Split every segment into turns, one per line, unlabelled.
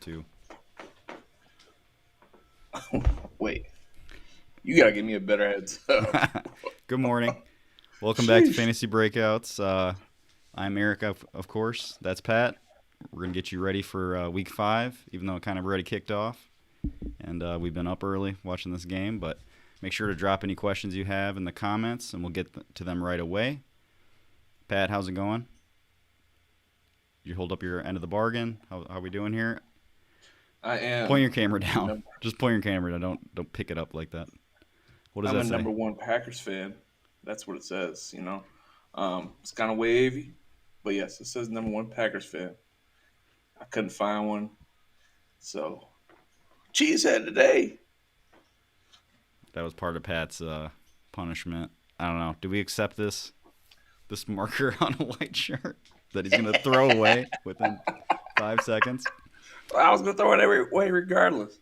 too.
Wait, you gotta give me a better heads up.
Good morning. Welcome back to
Sheesh.
Fantasy Breakouts. I'm Eric, of course. That's Pat. We're going to get you ready for week 5, even though it kind of already kicked off. And we've been up early watching this game, but make sure to drop any questions you have in the comments, and we'll get to them right away. Pat, how's it going? You hold up your end of the bargain? How are we doing here?
I
Point
am.
your camera
I'm
down. Just point your camera down. Don't pick it up like that. What does
I'm
that
a
say?
number one Packers fan. That's what it says. It's kind of wavy, but yes, it says number one Packers fan. I couldn't find one, so cheesehead today.
That was part of Pat's punishment. I don't know. Do we accept this marker on a white shirt that he's gonna throw away within 5 seconds?
Well, I was gonna throw it every way regardless.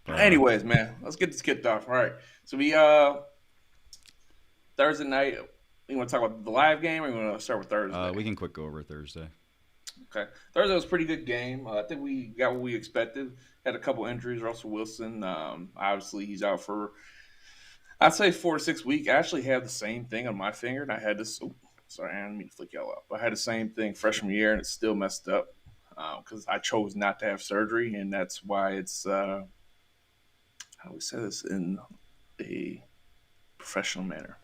But
Anyways, man, let's get this kicked off. All right, so we Thursday night. You want to talk about the live game, or you want to start with Thursday?
we can quick go over Thursday.
Okay. Thursday was a pretty good game. I think we got what we expected. Had a couple injuries. Russell Wilson, obviously, he's out for, I'd say 4 to 6 weeks. I actually had the same thing on my finger, and I had this. Oh, sorry, I didn't mean to flick y'all up. I had the same thing freshman year, and it's still messed up because I chose not to have surgery, and that's why it's, how do we say this in a professional manner?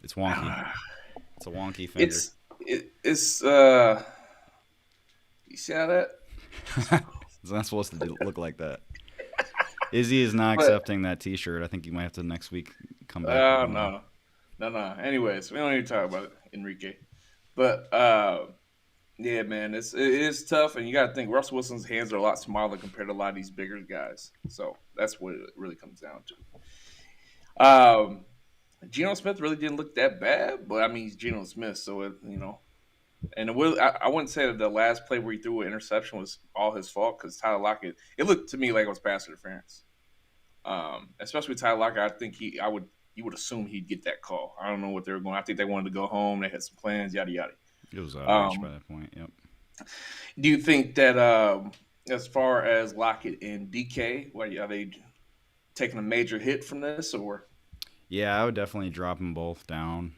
It's wonky. It's a wonky finger.
It's you see how that?
It's not supposed to look like that. Izzy is not
But
accepting that T-shirt. I think you might have to next week come back. With one.
no. Anyways, we don't need to talk about it, Enrique. But yeah, man, it is tough, and you got to think Russell Wilson's hands are a lot smaller compared to a lot of these bigger guys. So that's what it really comes down to. Geno Smith really didn't look that bad, but I mean he's Geno Smith, so and I wouldn't say that the last play where he threw an interception was all his fault because Tyler Lockett. It looked to me like it was pass interference. Especially with Tyler Lockett, I think you would assume he'd get that call. I don't know what they were going. I think they wanted to go home. They had some plans, yada yada.
It was out of reach by that point. Yep.
Do you think that as far as Lockett and DK, are they taking a major hit from this or?
Yeah, I would definitely drop them both down.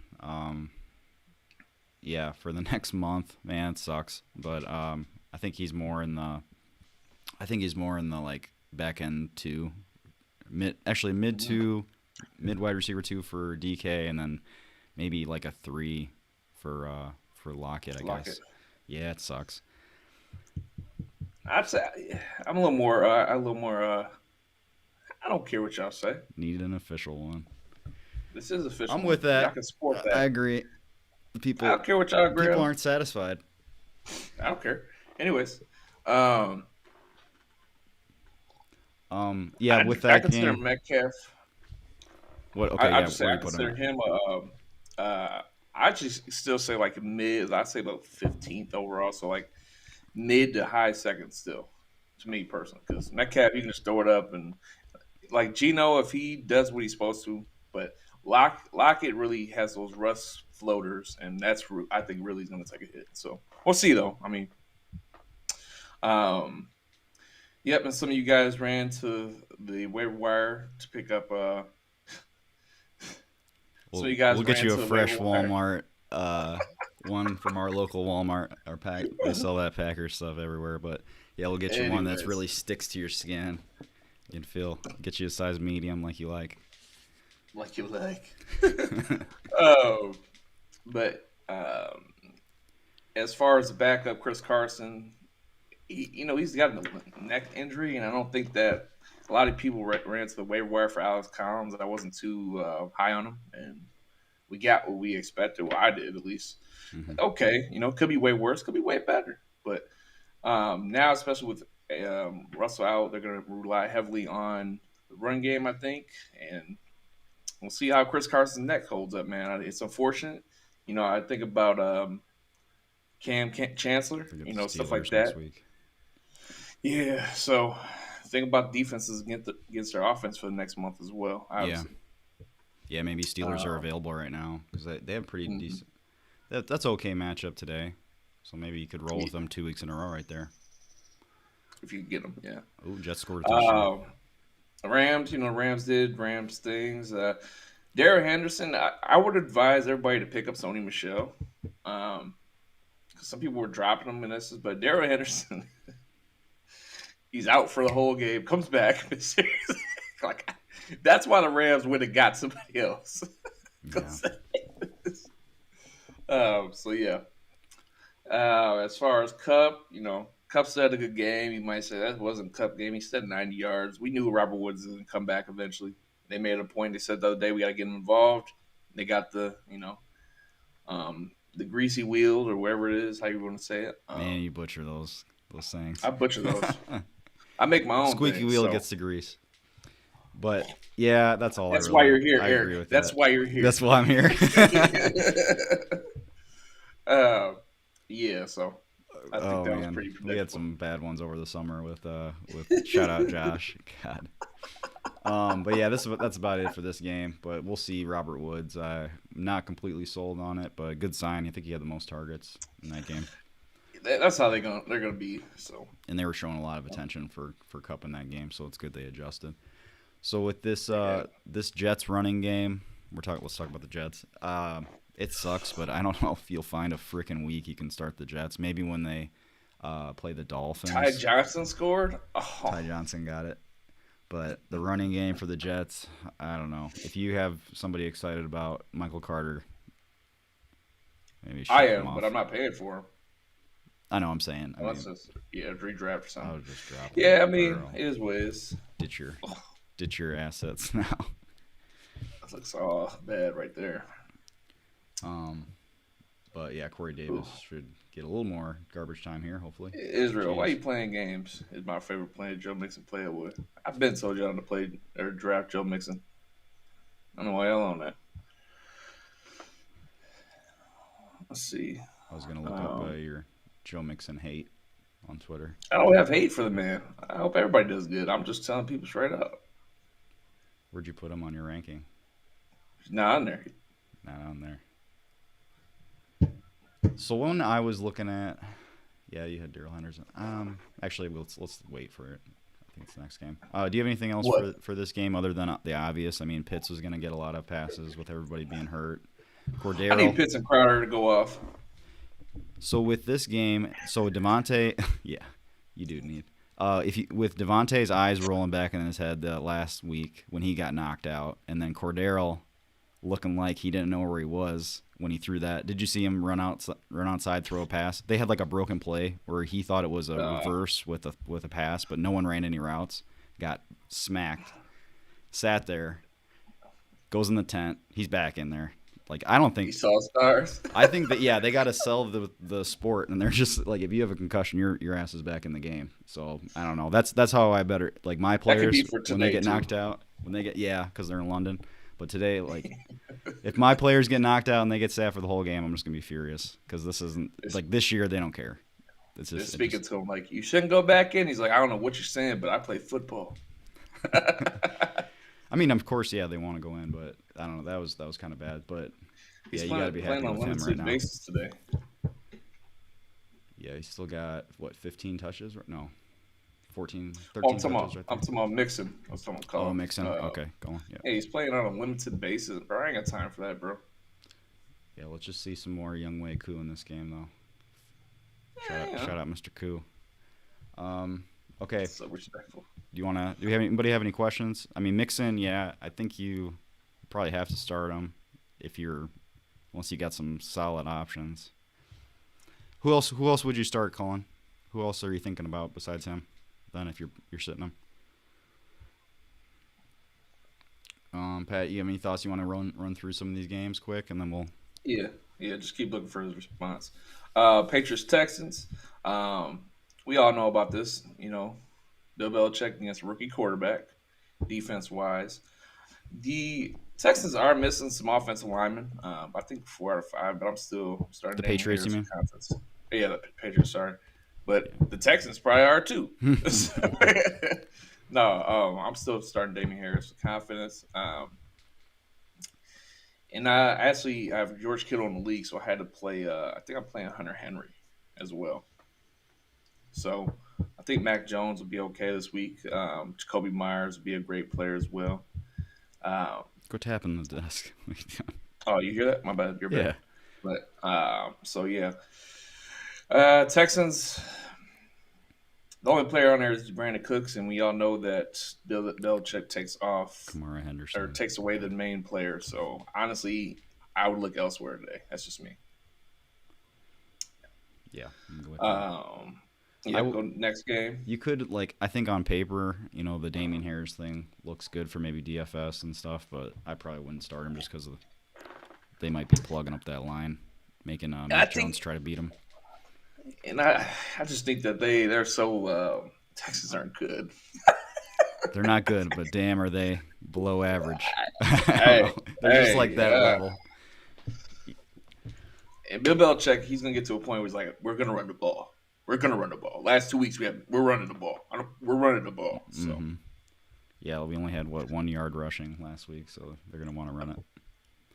Yeah, for the next month, man, it sucks. But I think he's more in the. I think he's more in the like back end 2, mid 2, mid wide receiver 2 for DK, and then maybe like a 3 for Lockett. I guess. Yeah, it sucks.
I'd say I'm a little more. I don't care what y'all say.
Need an official one.
This is official.
I'm with that.
Y'all can support that.
I agree.
I don't care what y'all agree
People
on.
aren't satisfied.
I don't care. Anyways,
yeah, with that
I consider
game.
Metcalf.
What? Okay,
I
yeah.
just
Where
say
do
I
you put
consider
him?
him. I just still say like mid. I'd say about 15th overall. So like mid to high second still, to me personally. Because Metcalf, you can just throw it up and like Geno, if he does what he's supposed to, but Lockett really has those rust floaters, and that's I think really is going to take a hit. So we'll see though. I mean, um, yep. And some of you guys ran to the waiver wire to pick up. Some of you guys
We'll get
ran
you
to
a
the
fresh
waiver wire.
Walmart. One from our local Walmart. Our pack. They sell that Packers stuff everywhere, but yeah, we'll get you one that's
Anyways.
really sticks to your skin. You can get you a size medium like you like.
Like you like. Oh, but as far as the backup, Chris Carson, he's got a neck injury, and I don't think that a lot of people ran to the waiver wire for Alex Collins. I wasn't too high on him, and we got what we expected. Well, I did at least.
Mm-hmm.
Okay, could be way worse, could be way better, but now, especially with Russell out, they're going to rely heavily on the run game, I think, and we'll see how Chris Carson's neck holds up, man. It's unfortunate. I think about Cam Chancellor,
They get the
stuff
Steelers
like
next
that.
week.
Yeah, so think about defenses against their offense for the next month as well, obviously.
Yeah, maybe Steelers are available right now because they have pretty decent. That's okay matchup today. So maybe you could roll with them 2 weeks in a row right there.
if you can get them. Yeah.
Oh, Jets scored a touchdown.
Rams, Rams did Rams things. Darrell Henderson, I would advise everybody to pick up Sony Michel. Because some people were dropping him in this, but Darrell Henderson, he's out for the whole game, comes back. Like, that's why the Rams went and got somebody else.
Yeah.
So yeah. As far as Cup, Cup still had a good game. You might say that wasn't a Cup game. He said 90 yards. We knew Robert Woods was going to come back eventually. They made a point. They said the other day we got to get him involved. They got the greasy wheel or whatever it is, how you want to say it.
Man, you butcher those things.
I butcher those. I make my own.
Squeaky
things,
wheel
so.
gets the grease. But yeah, that's all.
That's why you're here,
I
Eric.
agree with
That's
that.
why you're here.
That's why I'm here.
Yeah. So I think that was pretty predictable.
We had some bad ones over the summer with shout out Josh. God. But yeah, that's about it for this game. But we'll see Robert Woods. Not completely sold on it, but good sign. I think he had the most targets in that game.
That's how they're gonna be. So.
And they were showing a lot of attention for Cup in that game, so it's good they adjusted. So with this this Jets running game, let's talk about the Jets. It sucks, but I don't know if you'll find a freaking week you can start the Jets. Maybe when they play the Dolphins.
Ty Johnson scored.
Oh. Ty Johnson got it. But the running game for the Jets, I don't know. If you have somebody excited about Michael Carter, maybe
I am, but I'm not paying for him.
I know I'm saying.
Redraft or something.
I would just drop him.
Yeah, I mean, it is what it is.
Ditch your assets now.
That looks all bad right there.
But yeah, Corey Davis should get a little more garbage time here, hopefully.
Israel, why are you playing games? Is my favorite player Joe Mixon played with. I've been so young to play or draft Joe Mixon. I don't know why y'all on that. Let's see.
I was gonna look up your Joe Mixon hate on Twitter.
I don't have hate for the man. I hope everybody does good. I'm just telling people straight up.
Where'd you put him on your ranking?
He's not on there.
Not on there. So when I was looking at, yeah, you had Darrell Henderson. Actually, let's wait for it. I think it's the next game. Do you have anything else for this game other than the obvious? I mean, Pitts was going to get a lot of passes with everybody being hurt. Cordero.
I need Pitts and Crowder to go off.
So with this game, Devontae, yeah, you do need. With Devontae's eyes rolling back in his head last week when he got knocked out, and then Cordero looking like he didn't know where he was when he threw that. Did you see him run outside, throw a pass? They had like a broken play where he thought it was a reverse with a pass, but no one ran any routes. Got smacked. Sat there. Goes in the tent. He's back in there. Like, I don't think
he saw stars.
I think that they got to sell the sport, and they're just like, if you have a concussion, your ass is back in the game. So I don't know. That's how I better like my players when they get knocked out. Because they're in London. But today, like, if my players get knocked out and they get sat for the whole game, I'm just gonna be furious because this isn't like this year. They don't care.
It's just speaking to him like, you shouldn't go back in. He's like, I don't know what you're saying, but I play football.
I mean, of course, yeah, they want to go in, but I don't know. That was kind of bad, but
he's
you got to be happy with him right now.
Basis today.
Yeah, he's still got 15 touches? No, 14, 13 touches.
I'm talking about Mixon. I was talking about
Mixon. Okay, go on. Yeah.
Hey, he's playing on a limited basis. Bro, I ain't got time for that, bro.
Yeah, let's just see some more Younghoe Koo in this game, though. Shout out, Mr. Koo. Okay.
So respectful.
Do anybody have any questions? I mean, Mixon, yeah, I think you probably have to start him unless you got some solid options. Who else would you start, Colin? Who else are you thinking about besides him? Then if you're sitting him. Pat, you have any thoughts you want to run through some of these games quick, and then we'll.
Yeah, just keep looking for his response. Patriots Texans. We all know about this. Bill Belichick against a rookie quarterback, defense wise. The Texans are missing some offensive linemen. I think 4 out of 5, but I'm still starting.
The Patriots, you mean?
Yeah, the Patriots. Sorry, but the Texans probably are too. No, I'm still starting Damian Harris with confidence. And I have George Kittle in the league, so I had to play. I think I'm playing Hunter Henry as well. So I think Mac Jones will be okay this week. Jacoby Myers will be a great player as well. Um,
Go tapping the desk.
oh, you hear that? My bad. You're bad.
Yeah.
But so yeah, Texans. The only player on there is Brandon Cooks, and we all know that Bill Belichick takes off
Kamara
or
Henderson.
takes away the main player. So honestly, I would look elsewhere today. That's just me.
Yeah, I'm gonna go with that.
Yeah, go next game.
You could I think on paper, the Damian Harris thing looks good for maybe DFS and stuff, but I probably wouldn't start him just because they might be plugging up that line, making
I
Mac
think,
Jones try to beat him.
and I just think that they're so Texans aren't good.
They're not good, but damn, are they below average?
Hey,
They're just like that level.
And Bill Belichick, he's gonna get to a point where he's like, "We're gonna run the ball. We're gonna run the ball." Last 2 weeks, we're running the ball. We're running the ball. So
Mm-hmm. Yeah, we only had 1 yard rushing last week, so they're gonna want to run it.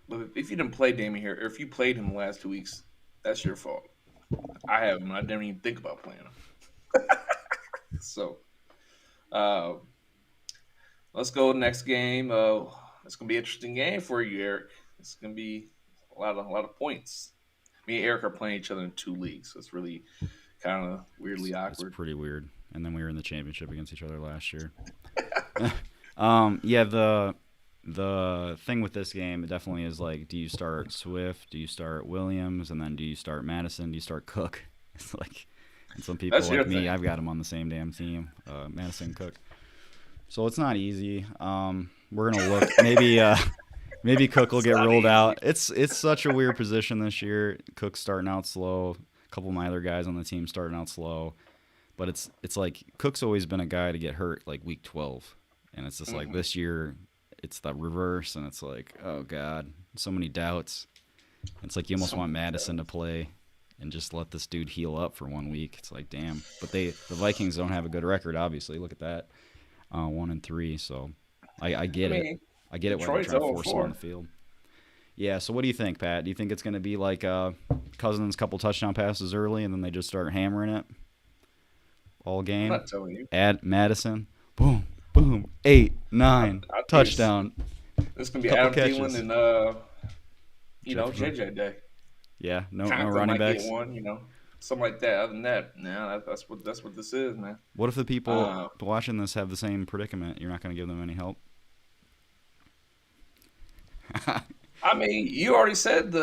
but if you didn't play Damien here, or if you played him the last 2 weeks, that's your fault. I have him. I didn't even think about playing him. So, uh, let's go next game. It's gonna be an interesting game for you, Eric. It's gonna be a lot of points. Me and Eric are playing each other in 2 leagues, so it's really kind of weirdly awkward.
It's pretty weird. And then we were in the championship against each other last year. Yeah, the thing with this game, it definitely is do you start Swift, do you start Williams, and then do you start Madison, do you start Cook? It's and some people like me, I've got them on the same damn team, Madison, Cook. So it's not easy. We're gonna look maybe Cook will get rolled out. It's such a weird position this year. Cook's starting out slow. A couple of my other guys on the team starting out slow. But it's Cook's always been a guy to get hurt week 12. And it's just this year it's the reverse, and it's oh God, so many doubts. It's you almost want Madison to play and just let this dude heal up for 1 week. It's damn. But the Vikings don't have a good record, obviously. Look at that. 1-3, so I get it. I get it why they're trying to force him on the field. Yeah, so what do you think, Pat? Do you think it's going to be Cousins' couple touchdown passes early, and then they just start hammering it all game?
I'm not telling you.
Add Madison. Boom, boom, 8, 9, touchdown.
This is going to be Adam Thielen and, JJ Day.
Yeah, no running backs.
Get one, something like that. Other than that, that's what this is, man.
What if the people watching this have the same predicament? You're not going to give them any help?
I mean, you already said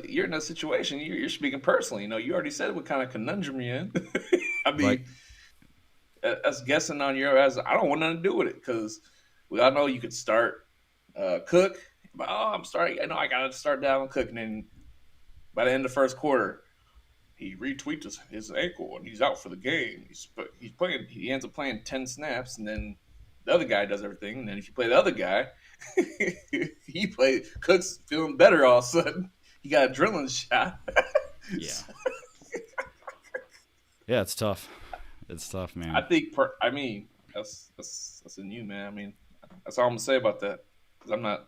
you're in a situation. You're speaking personally. You already said what kind of conundrum you're in. I mean, us guessing on your ass, I don't want nothing to do with it because we all know you could start Cook. But, I'm starting. I got to start Dalvin Cook, and then by the end of the first quarter, he retweets his ankle and he's out for the game. He's playing. He ends up playing 10 snaps, and then the other guy does everything. And then if you play the other guy, he played. Cook's feeling better all of a sudden. He got a adrenaline shot.
Yeah. Yeah, it's tough. It's tough, man.
I think. That's in you, man. I mean, that's all I'm gonna say about that because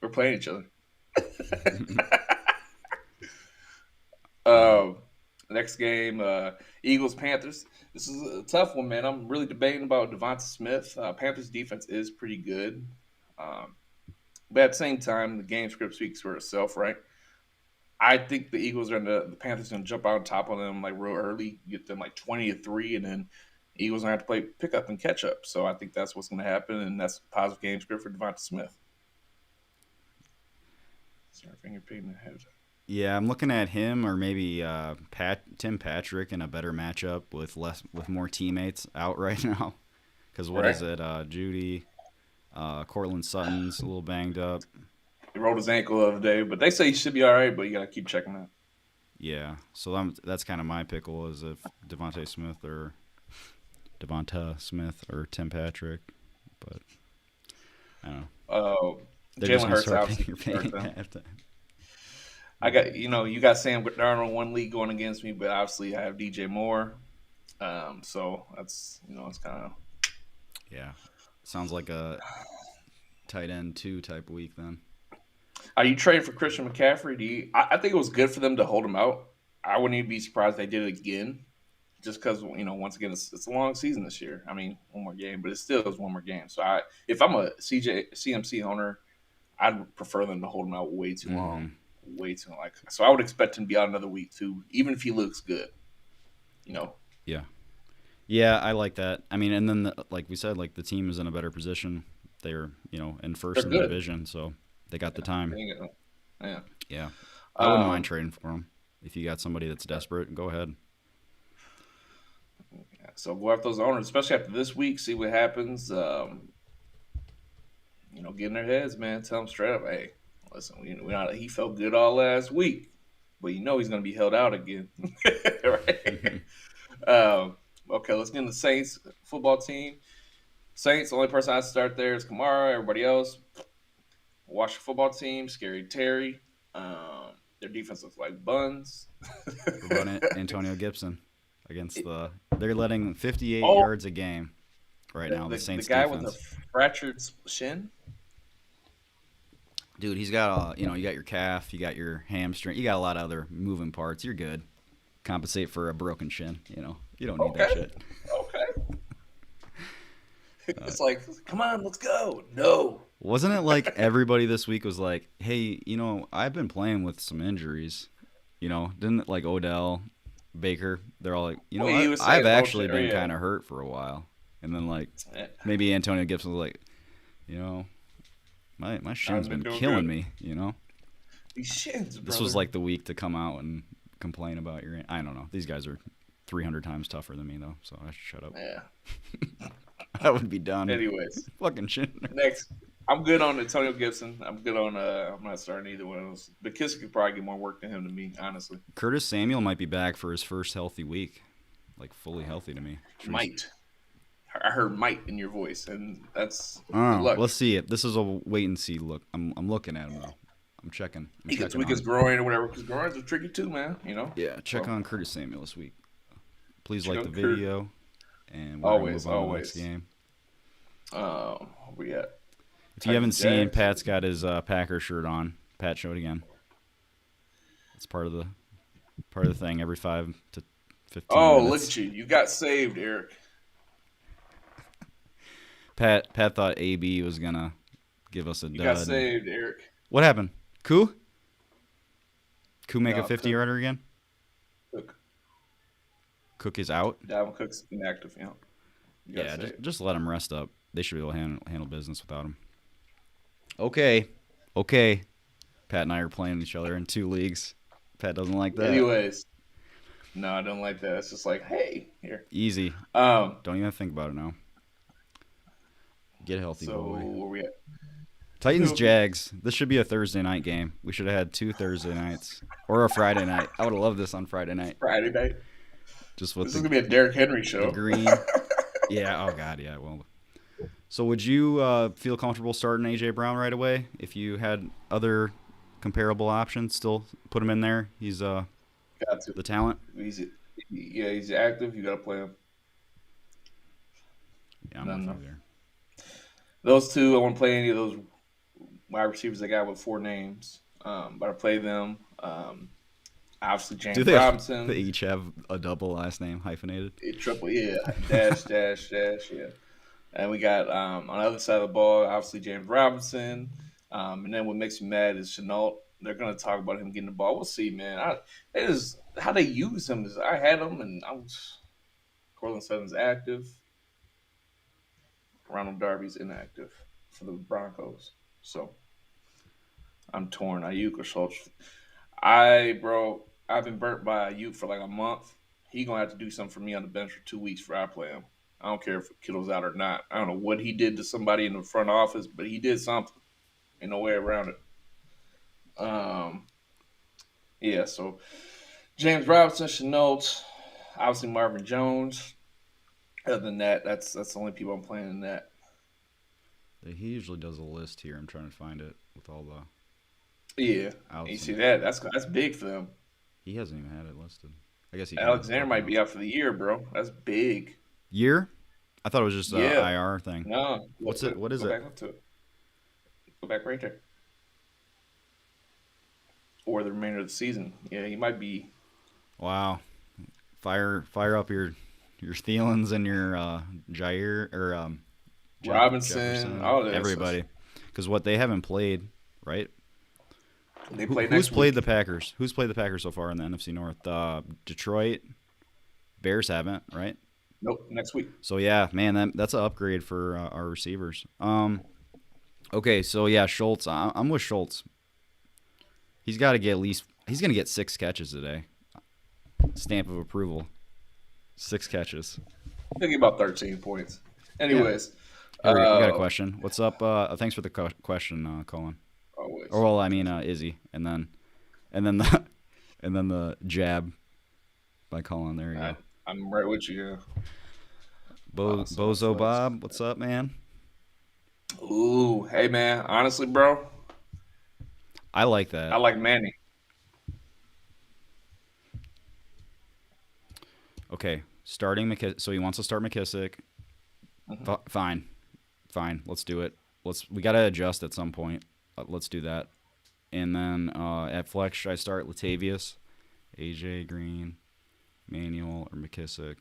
we're playing each other. Next game, Eagles Panthers. This is a tough one, man. I'm really debating about Devonta Smith. Panthers defense is pretty good, but at the same time, the game script speaks for itself, right? I think the the Panthers are gonna jump out on top of them real early, get them 20-3, and then the Eagles are gonna have to play pick up and catch up. So I think that's what's gonna happen, and that's a positive game script for Devonta Smith. Sorry, finger painting the head.
Yeah, I'm looking at him or maybe Tim Patrick in a better matchup with more teammates out right now. Because is it? Judy, Cortland Sutton's a little banged up.
He rolled his ankle the other day, but they say he should be all right. But you gotta keep checking that.
Yeah, so that's kind of my pickle is if Devonta Smith or Tim Patrick, but I don't know.
Jalen Hurts out. I got you got Sam Darnold in one league going against me, but obviously I have DJ Moore, so that's it's kind of
sounds like a tight end 2 type week then.
Are you trading for Christian McCaffrey? I think it was good for them to hold him out I wouldn't even be surprised if they did it again, just because once again, it's a long season this year. I mean, one more game, but it still is one more game. So if I'm a CMC owner, I'd prefer them to hold him out way too long,
Mm-hmm.
way too long. So I would expect him to be out another week too, even if he looks good. You know,
Yeah. Yeah, I like that. I mean, and then like we said, like the team is in a better position. They're in first
they're
in the
good.
division, so they got the
Yeah,
time.
yeah.
Yeah, I wouldn't mind
Um,
trading for them. If you got somebody that's desperate, go ahead.
so go after those owners, especially after this week. See what happens. Get in their heads, man. Tell them straight up, hey, listen, he felt good all last week, but he's going to be held out again, right? Okay, let's get in the Saints football team. Saints, the only person I start there is Kamara. Everybody else, watch the football team. Scary Terry. Their defense looks like buns.
What about Antonio Gibson against the? They're letting 58
Oh,
yards a game right
the,
now. The
the
Saints
guy with a
defense,
fractured shin.
dude. He's got you got your calf, you got your hamstring, you got a lot of other moving parts. You're good. Compensate for a broken shin. You don't need that
Okay,
shit.
okay. It's like, come on, let's go. No.
Wasn't it like everybody this week was like, hey, I've been playing with some injuries. Didn't like Odell, Baker, they're all like,
Well, he was saying
I've
the
actually
bullshit.
been
Yeah.
kind of hurt for a while. And then like
Yeah,
maybe Antonio Gibson was like, you know, my shin's
I've
been
been doing
killing
good.
me.
These shins,
This
brother.
was like the week to come out and complain about your. I don't know. These guys are 300 times tougher than me though, so I should shut up.
Yeah.
I would be done.
Anyways,
Fucking shit.
next. I'm good on Antonio Gibson. I'm good on. I'm not starting either one of those. But Kissick could probably get more work than him to me, honestly.
Curtis Samuel might be back for his first healthy week, like fully healthy to me.
Might. I heard might in your voice, and that's good luck.
Let's see it. This is a wait and see look. I'm looking at him though. I'm checking.
He gets
checking
weak
on.
his groin or whatever, because groins are tricky too, man.
Yeah, check
So,
on Curtis Samuel this week. Please
check
like the
on Kurt.
video, and we're gonna move
Always,
on to the next
always.
game.
Where we at?
If you haven't
Titans,
seen,
Jags.
Pat's got his Packer shirt on. Pat, show it again. It's part of the thing every 5 to 15
Oh, look
minutes.
at you! You got saved, Eric.
Pat thought AB was gonna give us a
You got
dud.
saved, Eric.
What happened? Koo make a
No,
50-yarder again?
Cook.
Cook is out.
Dalvin Cook's inactive. You got
Yeah,
saved.
just let him rest up. They should be able to handle business without him. Okay. Pat and I are playing each other in 2 leagues. Pat doesn't like that.
Anyways, no, I don't like that. It's just like, hey, here.
Easy.
Um.
Don't even think about it now. Get healthy,
So
boy.
where we at?
Titans
Healthy.
Jags. This should be a Thursday night game. We should have had 2 Thursday nights or a Friday night. I would have loved this on Friday night.
Friday night.
Just with
This is gonna be a Derrick Henry
the
show.
green. Yeah. Oh God. Yeah. Well. So would you feel comfortable starting AJ Brown right away if you had other comparable options? Still put him in there. He's
Got to.
the talent.
He's active. You gotta play him.
Yeah, I'm
No,
with
no.
you there.
Those two, I won't play any of those wide receivers I got with 4 names. But I play them. Obviously James
Do they
Robinson.
they each have a double last name hyphenated?
Triple, yeah. Dash, yeah. And we got on the other side of the ball, obviously James Robinson. And then what makes me mad is Chenault. They're gonna talk about him getting the ball. We'll see, man. How they use him is I had him and Cortland Sutton's active. Ronald Darby's inactive for the Broncos. So I'm torn. Ayuk or Schultz. I've been burnt by Ayuk for like a month. He gonna have to do something for me on the bench for 2 weeks for I play him. I don't care if Kittle's out or not. I don't know what he did to somebody in the front office, but he did something. Ain't no way around it. Yeah. So James Robinson, Chenault, obviously Marvin Jones. Other than that, that's the only people I'm playing in that.
He usually does a list here. I'm trying to find it with all the
Yeah.
outs.
You see that? That's big for them.
He hasn't even had it listed. I guess he
Alexander might be out for the year, bro. That's big.
Year? I thought it was just a
Yeah.
IR thing.
No.
What's it? What is
Go
it?
back up to it. Go back right there. Or the remainder of the season. Yeah, he might be.
Wow. Fire up your Thielens and your Jair or
Robinson,
Jefferson,
all this.
everybody, because what they haven't played, right?
They play
Who's
next
played
week.
the Packers? Who's played the Packers so far in the NFC North? Detroit, Bears haven't, right?
Nope, next week.
So yeah, man, that's an upgrade for our receivers. Okay, so yeah, Schultz. I'm with Schultz. He's got to get at least. He's gonna get 6 catches today. Stamp of approval. 6 catches.
He'll get about 13 points.
Yeah.
Anyways,
Here we got a
uh,
question. What's up? Thanks for the question, Colin.
always.
Or well, I mean Izzy, and then the and then the jab by Colin. There you go.
I'm right with you. Yeah. Awesome.
Bozo Bob, what's up, man?
Ooh, hey man. Honestly, bro,
I like
I
that.
like Manny.
Okay, starting McKissick. So he wants to start McKissick.
Mhm.
Fine, fine. Let's do it. We gotta adjust at some point. Let's do that. And then at flex, should I start Latavius, AJ Green, Manuel, or McKissick?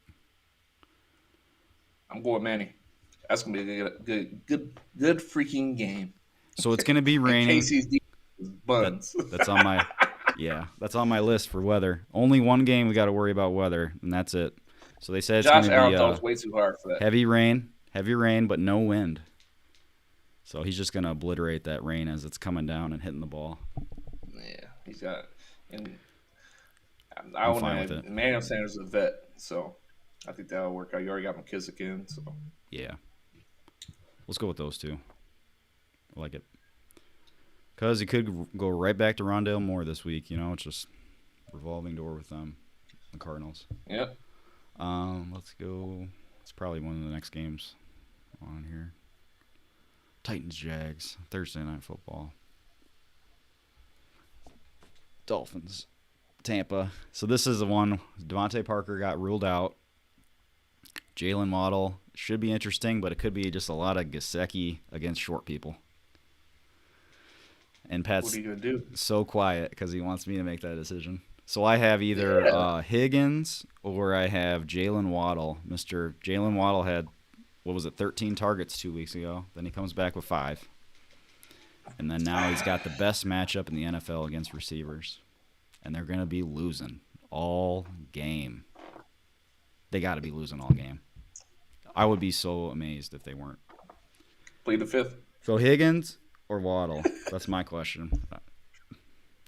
I'm going with Manny. That's gonna be a good freaking game.
So it's gonna be
And
raining.
Casey's defense is
That
buns.
that's on my that's on my list for weather. Only one game we got to worry about weather, and that's it. So they said it's
Josh
gonna
Allen
be
throws way too hard for that.
heavy rain, but no wind. So he's just gonna obliterate that rain as it's coming down and hitting the ball.
Yeah, he's got. And I
I'm
want
fine with
to.
it.
Emmanuel Sanders is a vet, so I think that'll work out. You already got McKissick in, so
Yeah, let's go with those two. I like it. Because he could go right back to Rondale Moore this week. You know, it's just revolving door with them, the Cardinals.
yep.
Let's go. It's probably one of the next games on here. Titans Jags Thursday night football. Dolphins Tampa. So this is the one. Devontae Parker got ruled out. Jalen Waddle should be interesting, but it could be just a lot of Gesicki against short people. And
What
Pat's
are you gonna do?
so quiet because he wants me to make that decision. So I have either
Yeah.
Higgins or I have Jalen Waddle. Mr. Jalen Waddle had, 13 targets 2 weeks ago. Then he comes back with 5. And then now he's got the best matchup in the NFL against receivers. And they're going to be losing all game. They got to be losing all game. I would be so amazed if they weren't.
Plead the fifth.
So Higgins or Waddle? That's my question.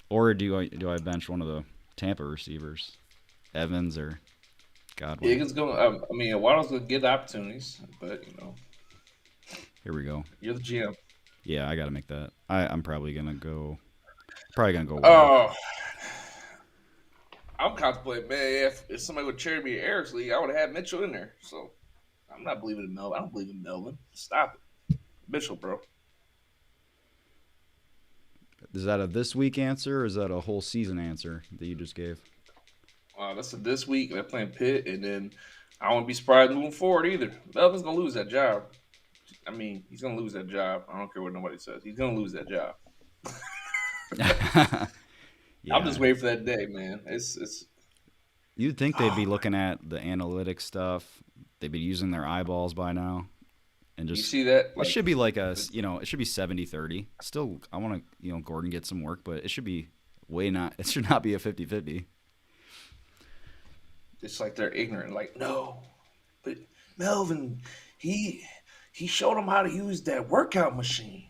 Or do I bench one of the Tampa receivers, Evans or Godwin?
Higgins gonna. I mean, Waddle's gonna get the opportunities, but
Here we go.
you're the GM.
Yeah, I got to make that. I'm probably gonna go. Waddle.
Oh, I'm contemplating, man. If somebody would trade me Eric's league, I would have had Mitchell in there. So I'm not believing in Melvin. I don't believe in Melvin. Stop it, Mitchell, bro.
Is that a this week answer or is that a whole season answer that you just gave?
That's a this week. They're playing Pitt, and then I won't be surprised moving forward either. Melvin's gonna lose that job. I mean, he's gonna lose that job. I don't care what nobody says. He's gonna lose that job.
Yeah.
I'm just waiting for that day, man. It's.
You'd think they'd be
Oh,
looking at the analytics stuff. They'd be using their eyeballs by now. And
you
just
see that?
it should be like it should be 70-30. Still, I want to, Gordon get some work, but it should be it should not be a 50-50.
It's like they're ignorant. Like, no, but Melvin, he showed him how to use that workout machine.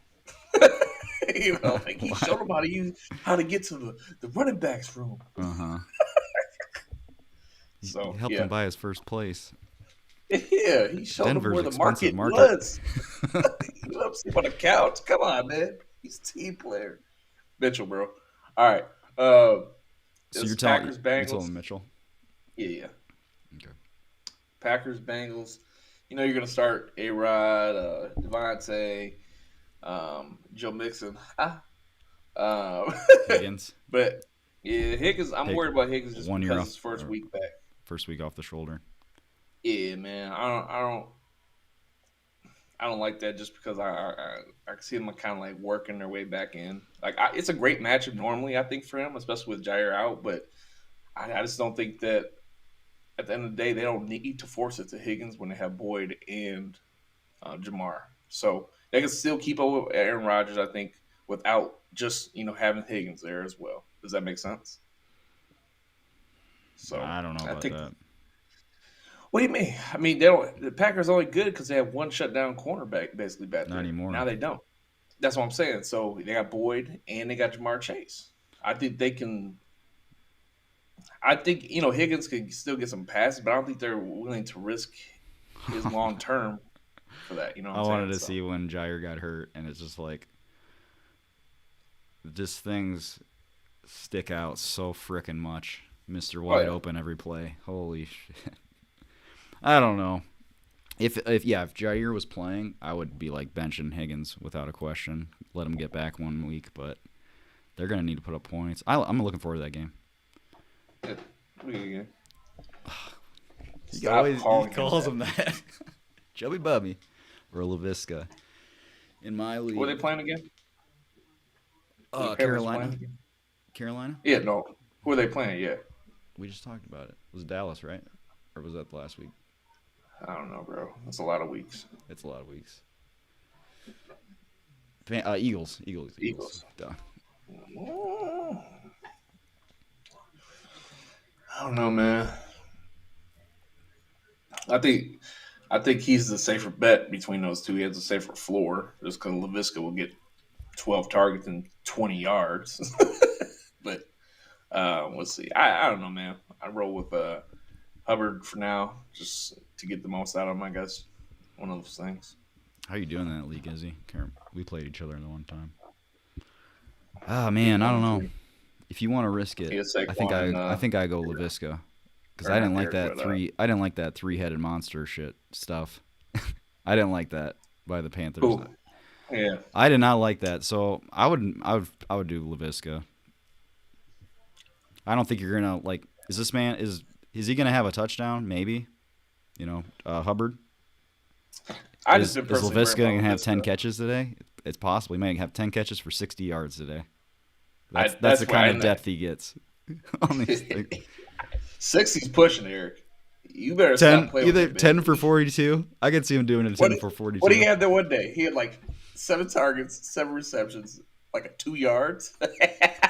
Like he showed him how to get to the running backs room.
Uh-huh.
So
He helped
yeah,
him buy his first place.
yeah, he showed him
Denver's
where the
expensive
market
market.
was. You know, sleep on the couch. Come on, man. He's a team player. Mitchell, bro. All right.
So
It's
you're
Packers
telling
Bengals.
Mitchell?
Yeah, yeah.
Okay.
Packers Bengals. You know you're gonna start A Rod, Devontae, Joe Mixon. Um,
Higgins,
but yeah, Higgins. I'm
take
worried about Higgins just
1 year
because
off,
his first
or
week back.
first week off the shoulder.
Yeah, man. I don't like that just because I can see them kind of like working their way back in. Like it's a great matchup normally, I think, for him, especially with Jair out. But I just don't think that at the end of the day they don't need to force it to Higgins when they have Boyd and Jamar. So they can still keep up with Aaron Rodgers, I think, without just having Higgins there as well. Does that make sense? So
I don't know
I
about
think.
that.
What do you mean? I mean, they don't. The Packers are only good because they have one shutdown cornerback basically back
Not
there.
anymore.
Now they don't. That's what I'm saying. So they got Boyd and they got Jamar Chase. I think they can. I think Higgins could still get some passes, but I don't think they're willing to risk his long term for that. You know what
I
I'm
wanted
saying?
to
So
see when Jair got hurt, and it's just like, just things stick out so frickin' much. Mr. Wide Open every play. Holy shit. I don't know. If Jair was playing, I would be like benching Higgins without a question. Let him get back 1 week, but they're gonna need to put up points. I'm looking forward to that game.
Yeah.
He calls him that. Chubby Bubby or LaVisca. In my league.
Who are they playing again?
Carolina.
Playing again?
Carolina?
Yeah, no. Who are they playing? Yeah.
We just talked about it. It was Dallas, right? Or was that last week?
I don't know, bro. That's a lot of weeks.
It's a lot of weeks. Eagles. Duh.
I don't know, man. I think he's the safer bet between those two. He has a safer floor just because LaVisca will get 12 targets and 20 yards. But let's see. I don't know, man. I roll with Hubbard for now just to get the most out of him, I guess. One of those things.
How you doing in that league, Izzy? We played each other in the one time. Ah, man, I don't know. If you want to risk it, I think I go LaVisca because I didn't like that I didn't like that 3-headed monster shit stuff. I didn't like that by the Panthers.
Ooh. Yeah,
I did not like that. So I would do LaVisca. I don't think you're gonna like. Is this man is he gonna have a touchdown? Maybe. Hubbard. Is LaVisca gonna have 10 catches today? It's possible. He might have 10 catches for 60 yards today. That's the kind of depth he gets on these things.
60's pushing, Eric. You better stop playing
either
with
10 for 42. I could see him doing it 10 for 42.
What did he have there one day? He had like 7 targets, 7 receptions, like a 2 yards.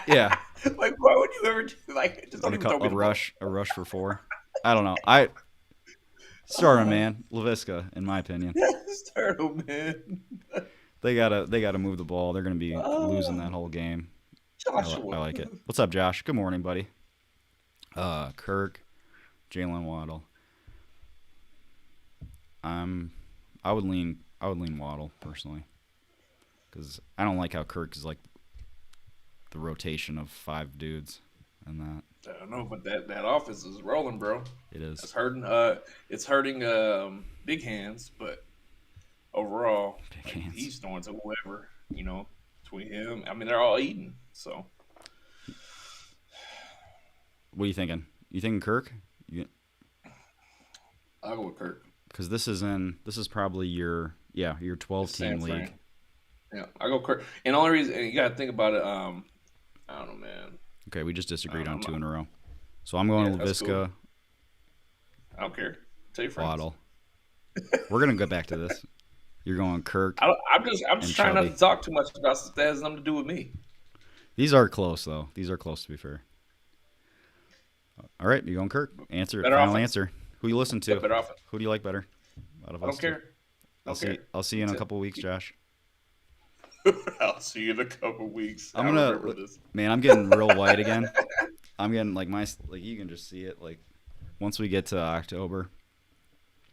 Yeah.
Like, why would you ever do just don't even
a rush for 4? I don't know. Start him, man. LaVisca, in my opinion.
Start him, man.
They gotta move the ball. They're gonna be losing that whole game. I like it. What's up, Josh? Good morning, buddy. Kirk, Jalen Waddle. I would lean Waddle personally, because I don't like how Kirk is like the rotation of 5 dudes and that.
I don't know, but that offense is rolling, bro.
It is.
It's hurting big hands, but overall, he's throwing to whoever, between him. I mean, they're all eating, so.
What are you thinking? You thinking Kirk?
I'll go with Kirk.
Because this is probably your 12-team league.
Yeah, I go Kirk. And the only reason, and you got to think about it, I don't know, man.
Okay, we just disagreed on 2 in a row. So I'm going to LaVisca. Cool.
I don't care. Tell your friends.
Waddle. We're gonna go back to this. You're going Kirk.
I'm just trying not to talk too much about stuff that has nothing to do with me.
These are close though. These are close to be fair. All right, you're going Kirk. Final answer. Who you listen to? Who do you like better? Out of
I don't care.
I'll see you in a couple weeks, Josh.
I'll see you in a couple weeks.
I'm getting real white again. I'm getting you can just see it once we get to October.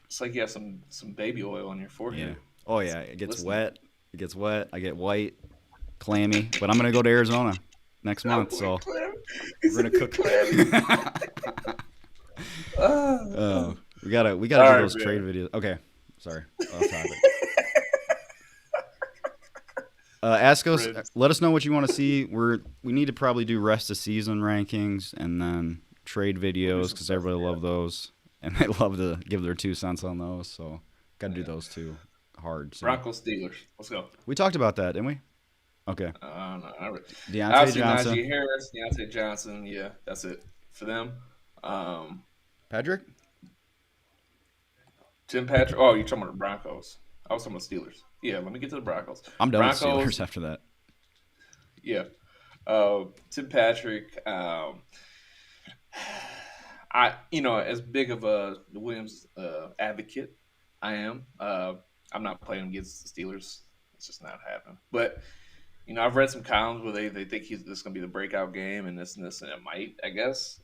It's like you have some baby oil on your forehead.
Yeah. Oh yeah, it gets wet. It gets wet. I get white, clammy. But I'm gonna go to Arizona next month, so we're gonna cook. We gotta do those trade videos. Okay, sorry, off topic. Ask us. Let us know what you want to see. We need to probably do rest of season rankings and then trade videos because everybody loves those and they love to give their 2 cents on those. So got to do those 2 hard. So.
Broncos Steelers. Let's go.
We talked about that, didn't we? Okay.
No, not really.
Deontay Johnson.
Najee Harris, Deontay Johnson. Yeah, that's it. for them. Um,
Patrick,
Tim Patrick. Oh, you're talking about the Broncos. I was talking about Steelers. Yeah, let me get to the Broncos.
I'm done with
Broncos.
Steelers after that.
Yeah. Tim Patrick. As big of a Williams advocate I am, I'm not playing against the Steelers. It's just not happening. But I've read some columns where they think this is going to be the breakout game and this, and it might, I guess.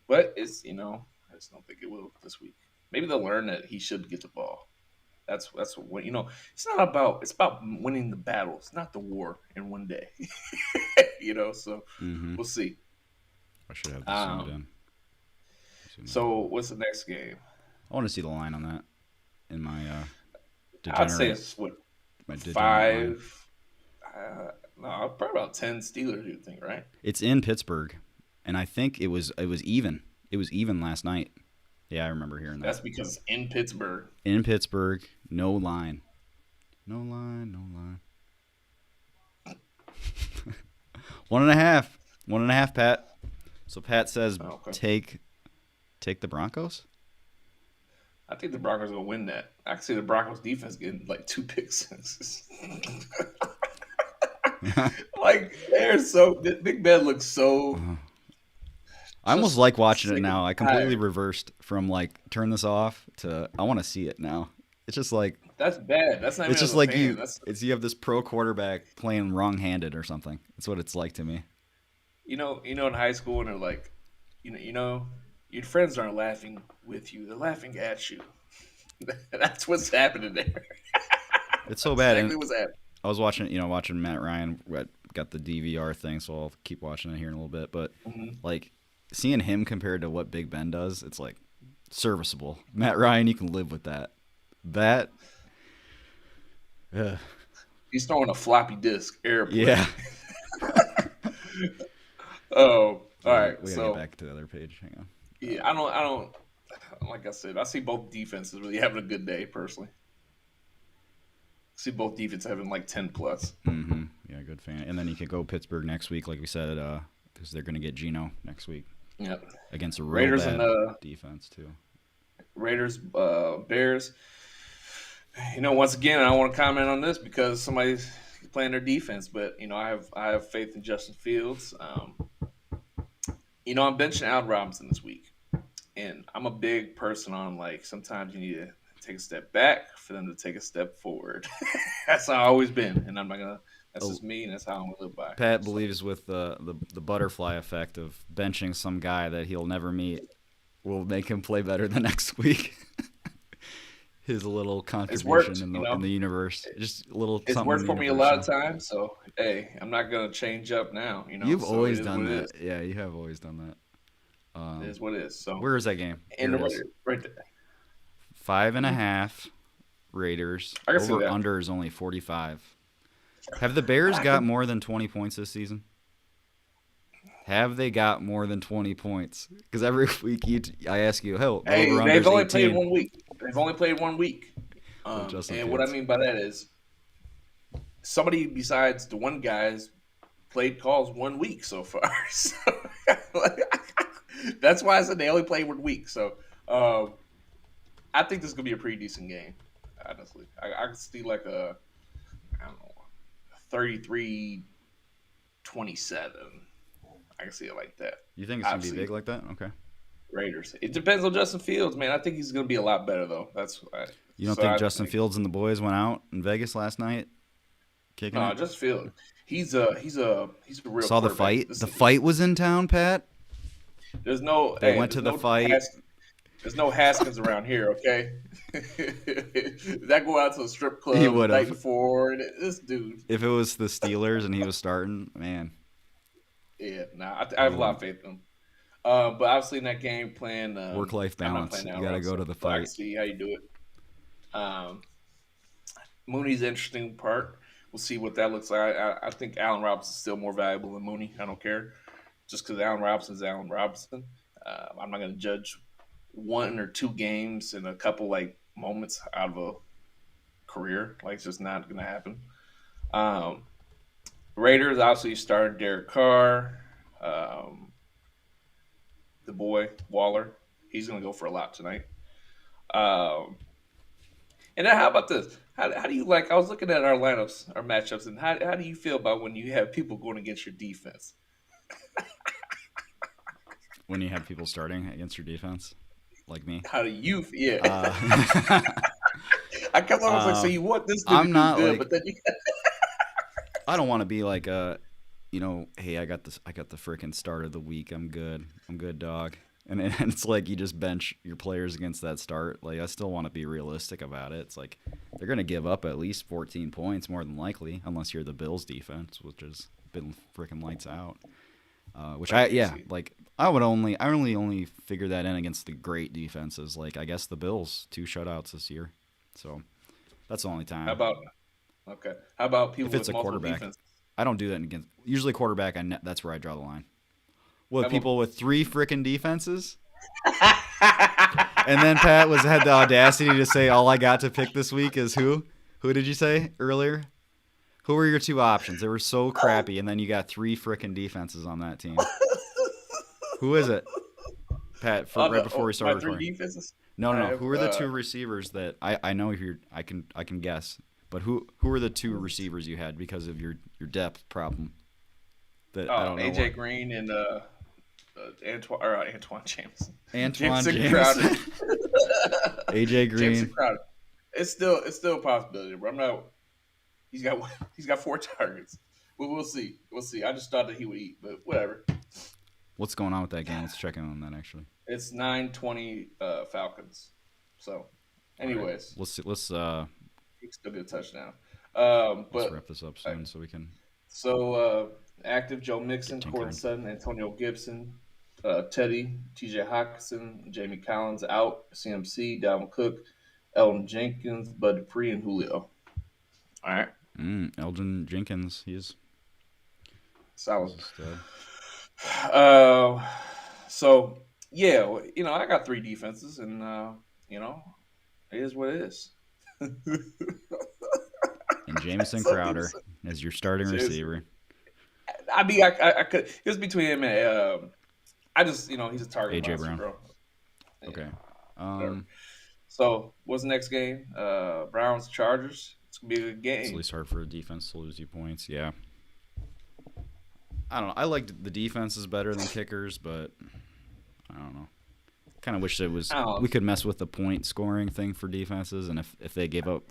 But it's I just don't think it will this week. Maybe they'll learn that he should get the ball. That's what It's not about. It's about winning the battles, not the war in one day. So
Mm-hmm.
we'll see.
I should have this zoomed in.
So what's the next game?
I want to see the line on that in my
I'd say
degenerate.
it's what
My degenerate line.
5. No, probably about 10 Steelers. You think, right?
It's in Pittsburgh, and I think it was even. It was even last night. Yeah, I remember hearing that.
That's because it's in Pittsburgh.
In Pittsburgh, no line. No line, no line. 1.5. 1.5, Pat. So Pat says
Okay.
take the Broncos?
I think the Broncos are gonna win that. I can see the Broncos defense getting like 2 pick sixes. Like Big Ben looks so.
I almost like watching it
sick
now.
and
I completely
tired.
reversed from like turn this off to I want to see it now. It's just like
That's bad. That's not
it's
even as
just
a
like
fan. That's
you have this pro quarterback playing wrong-handed or something. That's what it's like to me.
in high school, and they're like, your friends aren't laughing with you; they're laughing at you. That's what's happening there.
It's so
That's
bad.
exactly
And
what's happening.
I was watching Matt Ryan. Got the DVR thing, so I'll keep watching it here in a little bit. But like seeing him compared to what Big Ben does, it's like serviceable. Matt Ryan, you can live with that. That,
He's throwing a floppy disk airplane.
yeah.
Oh, all right.
We gotta get
So
back to the other page. Hang on.
yeah, I don't. Like I said, I see both defenses really having a good day personally. See both defenses having like 10 plus.
Mm-hmm. Yeah, good fan. And then you could go Pittsburgh next week, like we said, because they're gonna get Geno next week
Yep.
against a real
Raiders
bad
and
defense too.
Raiders, Bears. Once again, I don't want to comment on this because somebody's playing their defense, but I have faith in Justin Fields. I'm benching Allen Robinson this week, and I'm a big person on like sometimes you need to take a step back for them to take a step forward. That's how I've always been, and I'm not gonna. That's just me, and that's how I'm gonna live by.
Pat believes with the butterfly effect of benching some guy that he'll never meet will make him play better the next week. His little contribution
worked,
in the universe, just a little.
It's
something
worked
in
for
the
me a
universe,
lot of times, so hey, I'm not gonna change up now.
You've
so
always
it is
done
what it
that.
is.
Yeah, you have always done that.
It is what it is. So
Where is that game?
and
Here it is.
right there.
5.5 Raiders.
I can see
Over
that.
under is only 45. Have the Bears got more than 20 points this season? Have they got more than 20 points? Because every week I ask you, hell,
Hey,
over
they've only
18.
played 1 week. They've only played 1 week.
Justin
And what I
Fields.
mean by that is somebody besides the one guy's played calls 1 week so far. So, that's why I said they only played 1 week. So I think this is gonna be a pretty decent game. Honestly, I can see like I don't know 33-27. I can see it like that.
You think it's going to be
Obviously.
big like that? Okay.
Raiders. It depends on Justin Fields, man. I think he's going to be a lot better though.
You don't think Justin Fields and the boys went out in Vegas last night? Kicking
No,
it?
Justin Fields. He's a real.
Saw the
quarterback.
fight?
This
The
is-
fight was in town, Pat?
There's no.
They
hey,
went to
there's
the
no
fight.
There's no Haskins around here, okay? That go out to a strip club
He
the
would've.
night before. And this dude,
If it was the Steelers and he was starting, man.
yeah, nah, I have a lot of faith in him. But obviously in that game plan,
Work-life
I'm not
balance.
playing
You
Allen
got to go
Robinson,
to the
so I can
fight.
see how you do it. Mooney's the interesting part. We'll see what that looks like. I think Allen Robinson's still more valuable than Mooney. I don't care. Just because Allen Robinson's Allen Robinson. I'm not going to judge 1 or 2 games and a couple like moments out of a career. Like it's just not going to happen. Raiders obviously started Derek Carr. the boy Waller. He's going to go for a lot tonight. Um, and then how about this? How do you like? I was looking at our lineups, our matchups, and how do you feel about when you have people going against your defense?
When you have people starting against your defense, like me.
How do you? Yeah,
Uh,
I kept on like, so
uh,
you want this dude to
I'm
do
not
good,
like
but then you
I don't want to be like hey, I got this, I got the freaking start of the week. I'm good, dog. And it's like you just bench your players against that start. Like I still want to be realistic about it. It's like they're gonna give up at least 14 points more than likely, unless you're the Bills defense, which has been freaking lights out. Which I only figure that in against the great defenses. Like I guess the Bills 2 shutouts this year, so that's the only
how
time.
about okay? How about people
If it's
with
a
multiple
quarterback,
defenses?
I don't do that against. Usually quarterback, that's where I draw the line. With
How about
people with 3 freaking defenses, and then Pat had the audacity to say all I got to pick this week is who? Who did you say earlier? Who were your 2 options? They were so crappy, and then you got 3 freaking defenses on that team. Who is it, Pat? Right before we started
my three
recording.
defenses?
No,
I
no, no.
have
Who are the 2 receivers that I know if you're I can guess, but who are the 2 receivers you had because of your depth problem? That I don't know
AJ
what.
Green and Antoine Jameson,
Antoine
Jameson Crowder,
James, AJ
Jameson
Green.
Crowder. It's still a possibility, but I'm not. He's got 4 targets. But we'll see. We'll see. I just thought that he would eat, but whatever.
What's going on with that game? Let's check in on that actually.
It's 9-20 Falcons. So,
All right,
anyways, he can still get a touchdown.
let's
But
wrap this up soon so we can
so active Joe
get
Mixon, Cortland
tinkering.
Sutton, Antonio Gibson, Teddy, T.J. Hawkinson, Jamie Collins out, CMC, Dalvin Cook, Elton Jenkins, Bud Dupree, and Julio. All right,
Elgin Jenkins,
solid.
he's a stud.
Uh, so yeah, I got 3 defenses, and you know, it is what it is.
And Jamison
Some people
Crowder
say,
as your starting
seriously.
receiver.
I mean, I could. It was between him and I just he's a target
AJ
monster,
Brown.
bro. Yeah,
Okay.
whatever.
Um,
So what's the next game? Browns Chargers. It's gonna be a good
it's at
game.
least hard for a defense to lose you points. Yeah. I don't know. I liked the defenses better than kickers, but I don't know. Kind of wish it was
I don't know.
we could mess with the point scoring thing for defenses, and if they gave up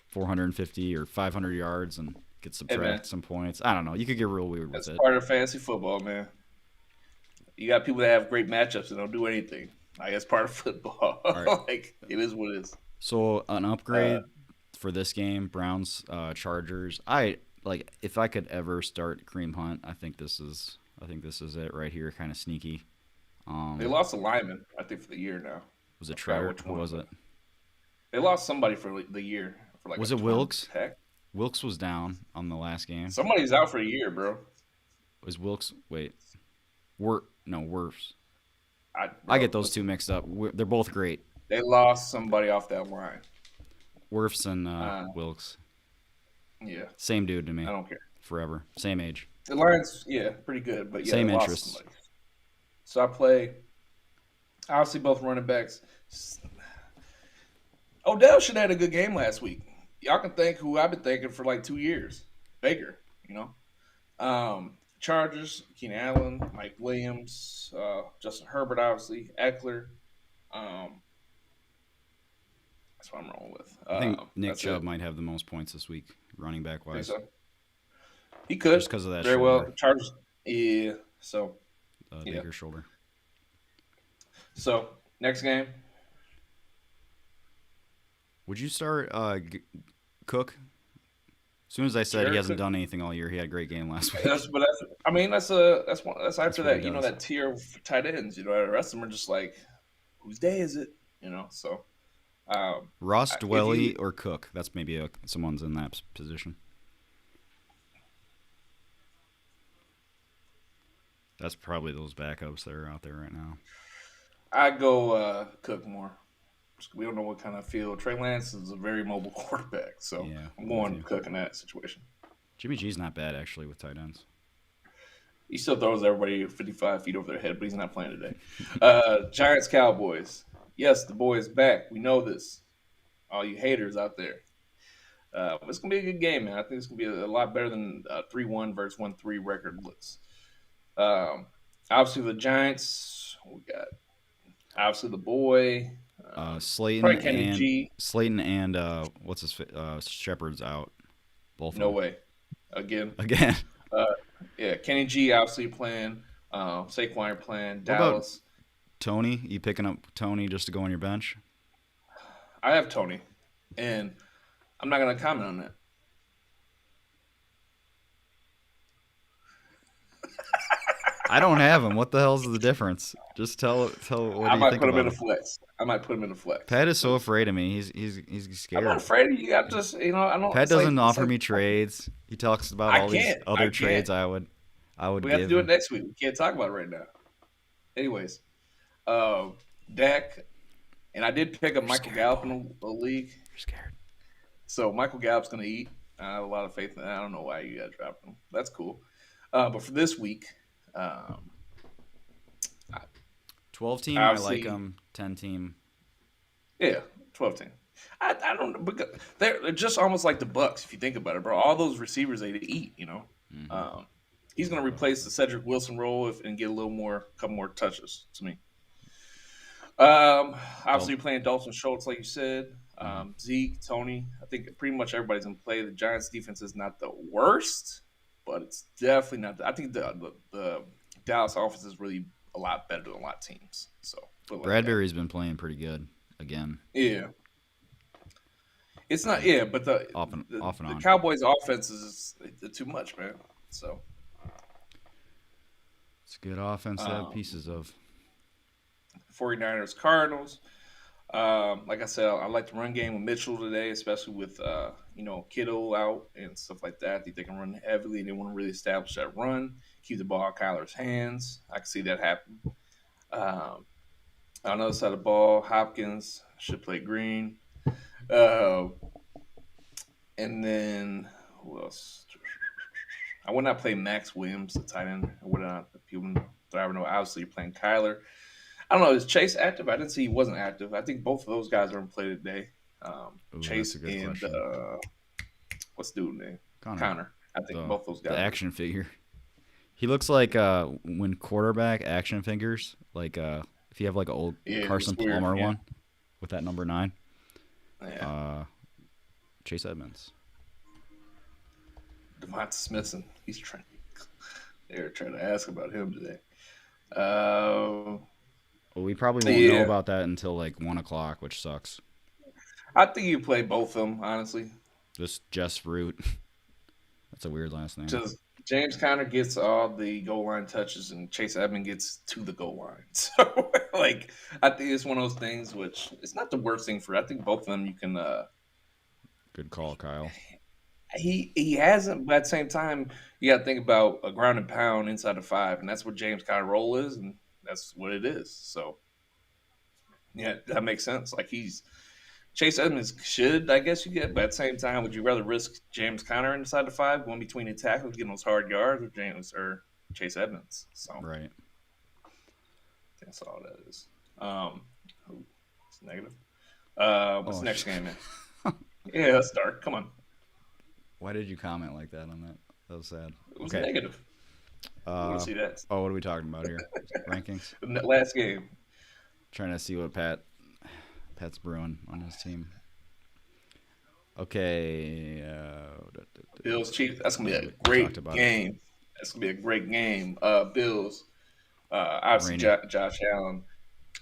450 or 500 yards and could
Hey man,
subtract some points. I don't know. You could get real weird with
that's
it.
part of fantasy football, man. You got people that have great matchups and don't do anything. I guess part of football.
All right.
Like it is what it is.
So an
Uh,
upgrade for this game, Browns, Chargers. I like if I could ever start Kareem Hunt. I think this is it right here. Kind of sneaky.
they lost a lineman, I think, for the year now.
Was it
I forgot
Treader?
which
Who
one,
was
but
it?
they lost somebody for the year for like a
Was it
torn
Wilkes?
pec.
Wilkes was down on the last game.
Somebody's out for a year, bro.
Was Wilkes? Wait, Wirfs. I
Bro,
get those two
listen,
mixed up. They're both great.
they lost somebody off that line.
Wirfs and
Uh,
Wilkes.
yeah,
Same dude to
I
me.
don't care.
Forever. Same age.
The Lions, yeah, pretty good, but yeah, they
Same
lost
interests.
somebody. So I play obviously both running backs. Odell should have had a good game last week. Y'all can thank who I've been thanking for like 2 years. Baker, you know. Chargers, Keenan Allen, Mike Williams, Justin Herbert, obviously, Eckler. Um, that's what I'm rolling with.
I think Nick
That's it.
Chubb might have the most points this week, running back
Think
wise,
so? He could
just because of that
very well.
shoulder,
Chargers, yeah. So yeah.
Baker's shoulder.
So next game,
Would you start Cook? As soon as I said he
Jared
hasn't
Cook.
done anything all year, he had a great game last week.
I mean that's after
what he
that
does.
that tier of tight ends. The rest of them are just like, whose day is it? So
Ross
if you
Dwelly or Cook? That's maybe someone's in that position. That's probably those backups that are out there right now.
I go Cook more. We don't know what kind of field. Trey Lance is a very mobile quarterback, so
Yeah,
I'm
I'm with
going
you.
Cook in that situation.
Jimmy G's not bad actually with tight ends.
He still throws everybody 55 feet over their head, but he's not playing today. Giants Cowboys. Yes, the boy is back. We know this. All you haters out there. It's gonna be a good game, man. I think it's gonna be a lot better than 3-1 versus 1-3 record looks. Obviously the Giants. We got obviously the boy.
Slayton
Probably Kenny
and
G.
what's his Shepard's out. Both of
No
them
way. Again.
again.
Uh, yeah, Kenny G obviously playing. Saquon playing.
What about
Dallas.
Tony? You picking up Tony just to go on your bench?
I have Tony, and I'm not gonna comment on that.
I don't have him. What the hell's the difference? Just tell what
I
do you
might
think
put him
about
in a
him?
flex. I might put him in a flex.
Pat is so
'Cause
afraid of me. He's
I'm not
scared.
afraid of you. I'm just I don't.
Pat doesn't offer me trades. He talks about
I
all these
can't. I
other
can't.
trades I would
We have to
give
do it
him.
next week. We can't talk about it right now. Anyways, uh, Dak, and I did pick up
You're
Michael
scared,
Gallup
boy.
in the league,
You're scared.
so Michael Gallup's going to eat. I have a lot of faith in that. I don't know why you got dropped him. That's cool. But for this week, um,
12-team, I like
obviously,
him. 10-team.
yeah, 12 team. I don't because they're just almost like the Bucks if you think about it, bro. All those receivers they eat,
Hmm.
Um, he's going to replace the Cedric Wilson role and get a little more, couple more touches to me. Obviously,
Don't.
you're playing Dalton Schultz, like you said.
Hmm.
Zeke, Tony. I think pretty much everybody's going to play. The Giants' defense is not the worst, but it's definitely not. I think the Dallas offense is really a lot better than a lot of teams. So put it like that.
Bradbury's been playing pretty good again,
Yeah, it's not. Yeah, but the the,
off and
the
on.
Cowboys' offense is too much, man. So
It's a good offense to have
um,
pieces of.
49ers, Cardinals. Like I said, I like the run game with Mitchell today, especially with Kittle out and stuff like that. I think they can run heavily and they want to really establish that run, keep the ball in Kyler's hands. I can see that happen. Um, on the other side of the ball, Hopkins should play Green. Uh, and then who else? I would not play Max Williams, the tight end. I would not. People driving know. Obviously, you're playing Kyler. I don't know. Is Chase active? I didn't see he wasn't active. I think both of those guys are in play today.
Ooh, that's a
Chase
good
and
question.
what's the dude's name?
Connor,
Connor. I think
the
both those
the
guys are.
action figure. He looks like when quarterback action figures, like if you have like an old
Yeah, it's
Carson
weird.
Plummer
Yeah,
one with that number 9,
yeah.
uh, Chase Edmonds.
Devonta Smithson. He's trying. They're trying to ask about him today. Uh,
Well, we probably won't know
yeah,
about that until like 1 o'clock, which sucks.
I think you play both of them honestly.
Just Jess Root. That's a weird last name.
Just James Conner gets all the goal line touches, and Chase Edmonds gets to the goal line. So, like, I think it's one of those things which it's not the worst thing for. I think both of them you can.
Good call, Kyle.
He hasn't, but at the same time, you got to think about a ground and pound inside the 5, and that's what James Conner role is, and that's what it is. So, yeah, that makes sense. Like Chase Edmonds should, I guess you get, but at the same time, would you rather risk James Conner inside the 5, going between the tackles, getting those hard yards, or Chase Edmonds? So
Right.
that's all that is. Ooh, it's negative. What's
Oh,
the next game, man? Yeah, that's dark. Come on,
why did you comment like that on that? That was sad.
it was
Okay.
negative. I want
Uh,
to see that.
what are we talking about here? Rankings.
The last game,
Trying to see what Pat's brewing on his team. Okay.
Bills Chiefs. That's gonna be a
We talked
great
about it.
game. That's gonna be a great game. Bills. Obviously,
Rainy.
Josh Allen.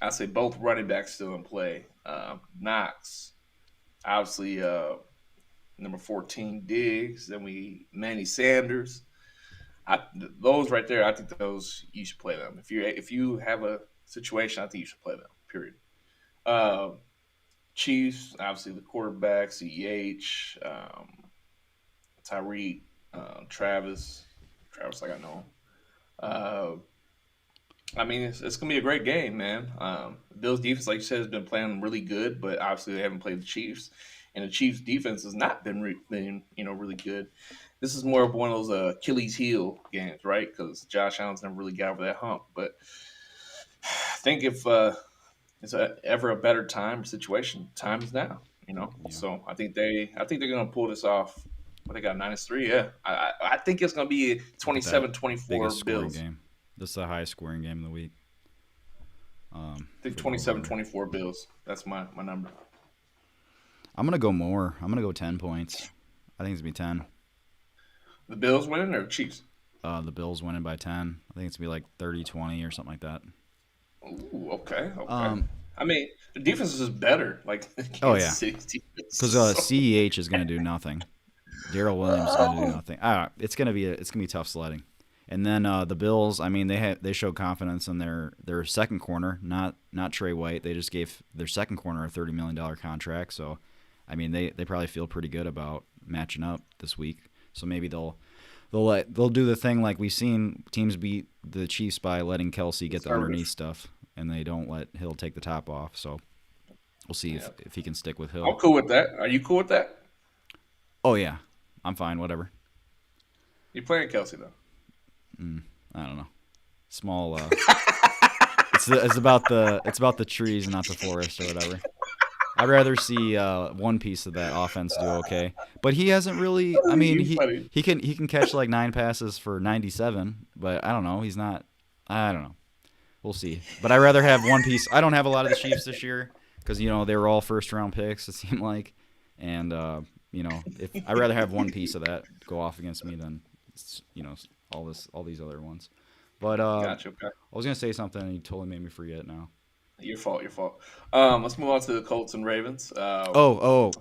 I say both running backs still in play. Knox. Obviously, number 14 Diggs. Then Manny Sanders. Those right there, I think those you should play them. If you have a situation, I think you should play them. Period. Uh, Chiefs, obviously the quarterback, CEH, Tyreek, Travis. Travis, like I know. Uh, I mean, it's gonna be a great game, man. Bills defense, like you said, has been playing really good, but obviously they haven't played the Chiefs, and the Chiefs defense has not been really good. this is more of one of those Achilles heel games, right? Because Josh Allen's never really got over that hump. But I think if it's ever a better time or situation, time is now.
Yeah,
So I think they're gonna pull this off. What they got, -3? Yeah, I think it's gonna be
look at that
27-24
biggest scoring
Bills.
game. This is the highest scoring game of the week
I think
for the over under.
27-24 Bills. That's my number.
I'm gonna go more. I'm gonna go 10 points. I think it's gonna be 10.
The Bills winning or the Chiefs?
The Bills winning by 10. I think it's gonna be like 30-20 or something like that.
Ooh, okay, okay.
Um,
I mean, the defense is just better. Like
oh
Kansas
yeah,
City's defense.
because CEH is gonna do nothing. Daryl Williams is gonna do nothing. It's gonna be tough sledding. And then the Bills, I mean, they showed confidence in their second corner, not Trey White. They just gave their second corner a $30 million contract. So, I mean, they probably feel pretty good about matching up this week. So maybe they'll do the thing like we've seen teams beat the Chiefs by letting Kelsey get the underneath stuff, and they don't let Hill take the top off. So we'll see
Yeah,
if he can stick with
I'm
Hill.
cool with that. Are you cool with that?
Oh yeah, I'm fine. Whatever.
You playing Kelsey though?
I don't know. Small. It's about the trees, not the forest or whatever. I'd rather see one piece of that offense do okay, but he hasn't really. I mean,
You funny.
he can catch like 9 passes for 97, but I don't know. He's not. I don't know. We'll see. But I'd rather have one piece. I don't have a lot of the Chiefs this year because they were all first round picks. It seemed like, and if I'd rather have one piece of that go off against me than all these other ones. But
Gotcha. Okay.
I was gonna say something and you totally made me forget now.
Your fault. Your fault. Let's move on to the Colts and Ravens.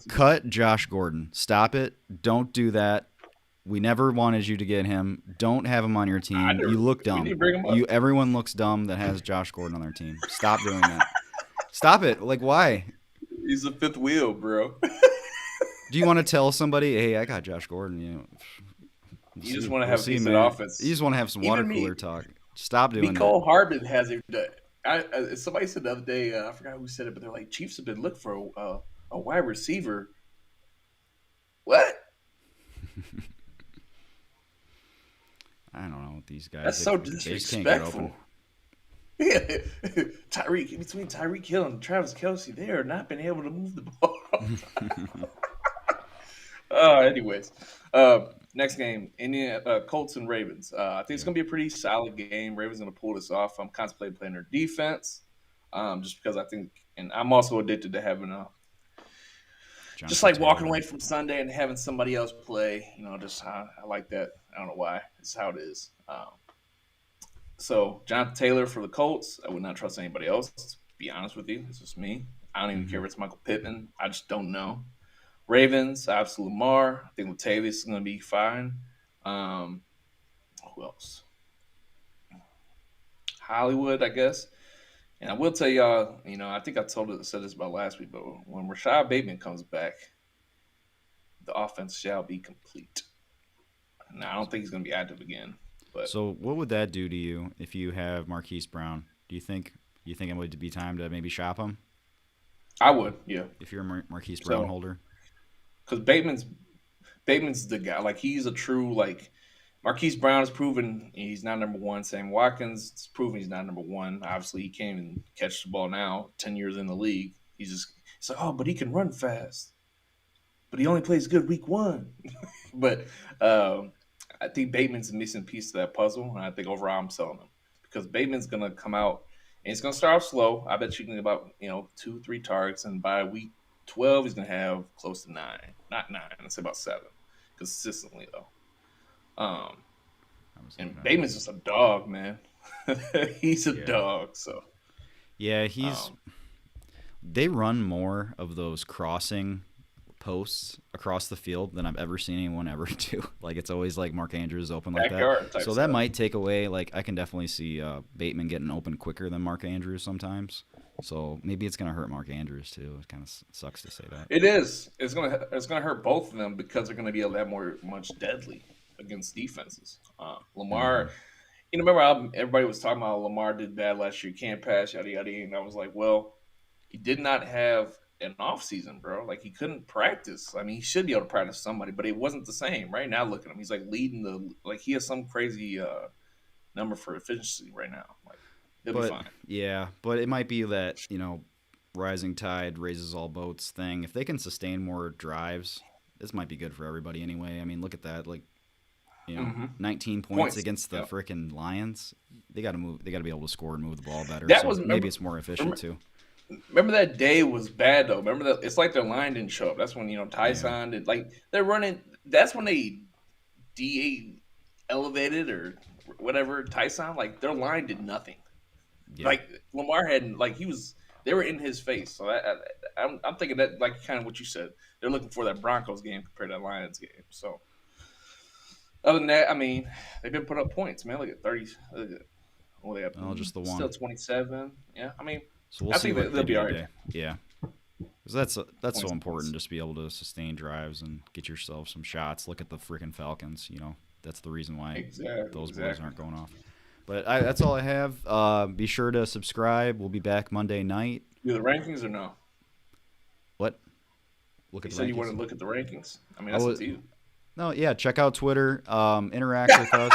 Cut Josh Gordon. Stop it. Don't do that. We never wanted you to get him. Don't have him on your
I
team.
never.
You look
We need
dumb.
to bring him up.
Everyone looks dumb that has Josh Gordon on their team. Stop doing that. Stop it. Like why?
He's the fifth wheel, bro.
Do you want to tell somebody, hey, I got Josh Gordon?
You just want to have a decent
man.
offense.
You just want to have some water
Even me,
cooler talk. Stop doing that.
Nicole Hardman has a. Somebody said the other day. I forgot who said it, but they're like Chiefs have been looking for a wide receiver. What?
I don't know what these guys.
That's so
They just can't get open.
disrespectful. Yeah. Between Tyreek Hill and Travis Kelsey, they are not been able to move the ball. Anyways, next game, Colts and Ravens. I think it's gonna be a pretty solid game. Ravens gonna pull this off. I'm contemplating playing their defense, just because I think, and I'm also addicted to having just like walking away from Sunday and having somebody else play. Just I like that. I don't know why. It's how it is. So Jonathan Taylor for the Colts. I would not trust anybody else. To be honest with you, it's just me. I don't even care if it's Michael Pittman. I just don't know. Ravens, absolute Lamar. I think Latavius is going to be fine. Who else? Hollywood, I guess. And I will tell y'all, I think I said this about last week, but when Rashad Bateman comes back, the offense shall be complete. Now, I don't think he's going to be active again. But
So what would that do to you if you have Marquise Brown? Do you think it would be time to maybe shop him
I would, yeah.
if you're a Marquise Brown holder?
Because Bateman's the guy. Like, he's a true, like, Marquise Brown has proven he's not number one. Sam Watkins has proven he's not number one. Obviously, he can't even catch the ball now, 10 years in the league. It's like, oh, but he can run fast. But he only plays good week one. But I think Bateman's a missing piece to that puzzle, and I think overall I'm selling him. Because Bateman's going to come out, and he's going to start off slow. I bet you can get about 2-3 targets, and by week 12, he's going to have close to 9. Not 9, I'd say about 7. Consistently, though. And Bateman's just a dog, man. He's a dog. So
yeah, they run more of those crossing posts across the field than I've ever seen anyone ever do. Like it's always like Mark Andrews open like that. So that might take away. Like I can definitely see Bateman getting open quicker than Mark Andrews sometimes. So maybe it's gonna hurt Mark Andrews too. It kind of sucks to say that.
It is. It's gonna hurt both of them because they're gonna be a lot much deadly against defenses. Lamar, remember how everybody was talking about Lamar did bad last year, can't pass, yada yada, and I was like, well, he did not have an off season, bro. Like he couldn't practice. I mean, he should be able to practice somebody, but it wasn't the same. Right now, look at him. He's like leading the like he has some crazy number for efficiency right now. Like he'll be
But
fine.
yeah, but it might be that rising tide raises all boats thing. If they can sustain more drives, this might be good for everybody anyway. I mean, look at that. Like,
Mm-hmm.
19 points
Points.
against the
Yeah.
frickin' Lions. They got to move. They got to be able to score and move the ball better.
That
So
was
maybe it's more efficient too.
remember that day was bad though. Remember that it's like their line didn't show up. That's when
Yeah.
Tyson did like they're running. That's when they de elevated or whatever Tyson. Like their line did nothing.
Yeah.
Like Lamar had like he was they were in his face. So I'm thinking that like kind of what you said. They're looking for that Broncos game compared to that Lions game. So other than that, I mean, they've been putting up points, man. Look at 30. Look at, what they have
Oh, just the
still
one.
27. Yeah, I mean,
So we'll
I
see
think
what
they'll
they
be
do
all right.
today. Yeah. Because that's so
20
important
points.
just to be able to sustain drives and get yourself some shots. Look at the freaking Falcons. That's the reason why
Exactly,
those boys
exactly.
aren't going off. But that's all I have. Be sure to subscribe. We'll be back Monday night.
Do the rankings or no?
What? Look
You
at the
said you want
rankings.
to look at the rankings. I mean,
I
that's up
was
to you.
no, yeah. Check out Twitter. Interact with us.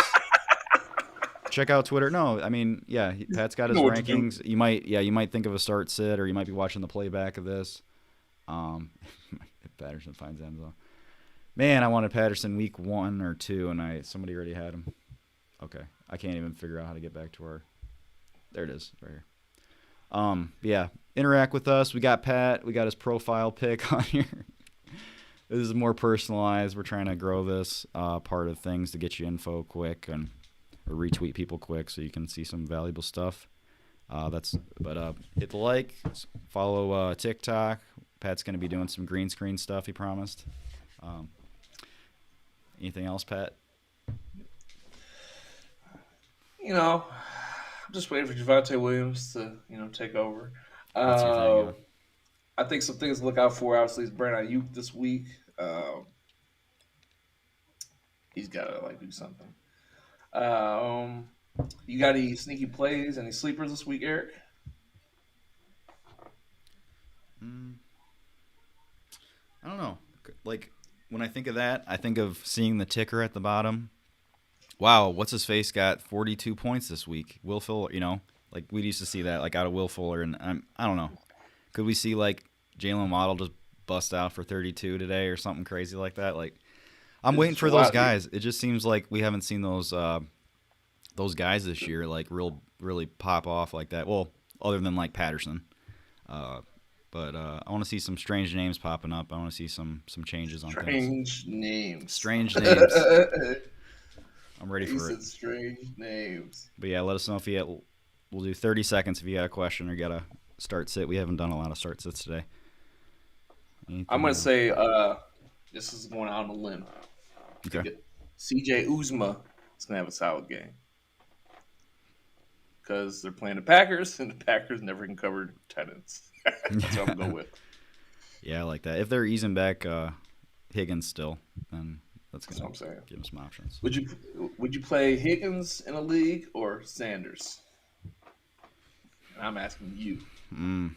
Check out Twitter. No, I mean, yeah. Pat's got
You
his
know what to do.
rankings. You might think of a start sit, or you might be watching the playback of this. Um, if Patterson finds end zone. Man, I wanted Patterson week 1 or 2, and somebody already had him. Okay, I can't even figure out how to get back to our. There it is, right here. Yeah, interact with us. We got Pat. We got his profile pic on here. This is more personalized. We're trying to grow this part of things to get you info quick and or retweet people quick so you can see some valuable stuff. Hit the like, follow TikTok. Pat's gonna be doing some green screen stuff. He promised. Um, Anything else, Pat?
I'm just waiting for Javante Williams to take over.
That's your thing,
Uh,
huh?
I think some things to look out for. Obviously, is Brandon Ayuk this week. He's got to do something. Um, you got any sneaky plays, any sleepers this week, Eric?
Mm, I don't know. Like when I think of that, I think of seeing the ticker at the bottom. Wow, what's his face got 42 points this week? Will Fuller, like we used to see that like out of Will Fuller, and I don't know. Could we see like Jalen Waddle just bust out for 32 today or something crazy like that? Like I'm waiting
It's
for those
wild.
guys. It just seems like we haven't seen those guys this year like really pop off like that. Well, other than like Patterson. Uh, but I want to see some strange names popping up. I want to see some changes on things.
Strange names.
Strange names. I'm ready
He
for it.
said strange names.
But yeah, let us know if you got. We'll do 30 seconds if you got a question or got a start sit. We haven't done a lot of start sits today.
I'm
Anything
gonna
else?
say this is going out on a limb. I
Okay.
think CJ Uzma is gonna have a solid game because they're playing the Packers, and the Packers never can cover tenants. That's what I'm gonna go with.
Yeah, I like that. If they're easing back Higgins still, then that's
That's what
gonna
I'm saying.
give them some options.
Would you play Higgins in a league or Sanders? And I'm asking you.
Mm.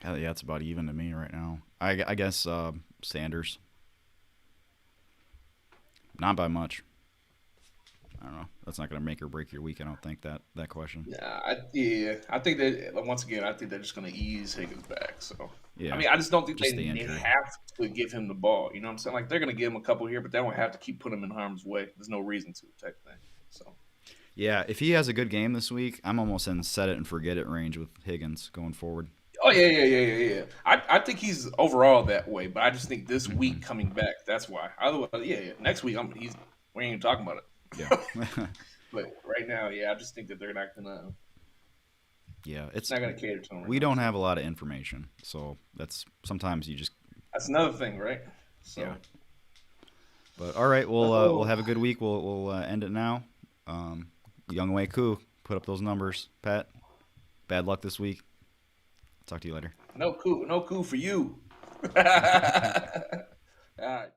Yeah, it's about even to me right now. I guess Sanders. Not by much. I don't know. That's not going to make or break your week. I don't think that question.
Yeah, I think that once again, I think they're just going to ease Higgins back. So, I
Yeah,
mean, I just don't think
just the
they
injury.
have to give him the ball. You know what I'm saying? Like they're going to give him a couple here, but they don't have to keep putting him in harm's way. There's no reason to type thing. So,
Yeah, if he has a good game this week, I'm almost in set it and forget it range with Higgins going forward.
oh yeah. I think he's overall that way, but I just think this
Hmm.
week coming back, that's why. Otherwise, yeah. Next week, we ain't even talking about
Yeah.
it. But right now, yeah, I just think that they're not gonna.
Yeah,
It's not gonna cater to him right
we
now.
don't have a lot of information, so that's sometimes you just
That's another thing, right?
yeah.
So,
But all right, we'll
oh,
have a good week. We'll end it now. Young Wei Koo, put up those numbers. Pat, bad luck this week. Talk to you later.
no cool for you. All right.